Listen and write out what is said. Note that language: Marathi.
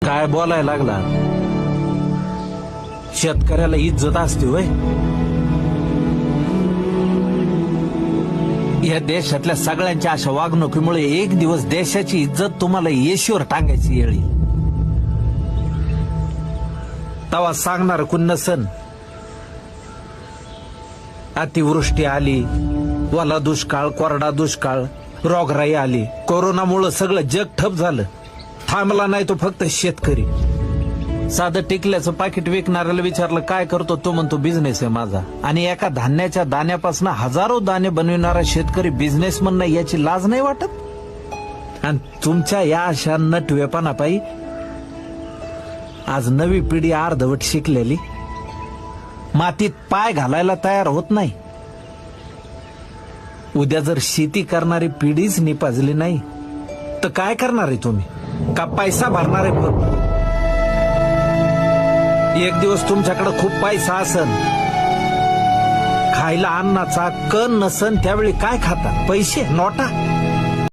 काय बोलायला लागला? शेतकऱ्याला इज्जत असते होय? या देशातल्या सगळ्यांच्या अशा वागणुकीमुळे एक दिवस देशाची इज्जत तुम्हाला येशीवर टांगायची येळी. तवा सांगणार कुण नसन. अतिवृष्टी आली, वाला दुष्काळ, कोरडा दुष्काळ, रोगराई आली, कोरोनामुळे सगळं जग ठप झालं. थांबला नाही तो फक्त शेतकरी. साधं टिकल्याचं पाकिट विकणाऱ्याला विचारलं काय करतो, तो म्हणतो बिझनेस आहे माझा. आणि एका धान्याच्या दाण्यापासून हजारो दाणे बनविणारा शेतकरी बिझनेसमन नाही याची लाज नाही वाटत? आणि तुमच्या या अशा नटवेपणापायी आज नवी पिढी अर्धवट शिकलेली मातीत पाय घालायला तयार होत नाही. उद्या जर शेती करणारी पिढीच निपाजली नाही तर काय करणार आहे तुम्ही? का पैसा भरणार आहे फक्त? एक दिवस तुमच्याकडे खूप पैसा असन, खायला अन्नाचा कण नसन, त्यावेळी काय खाता? पैसे, नोटा.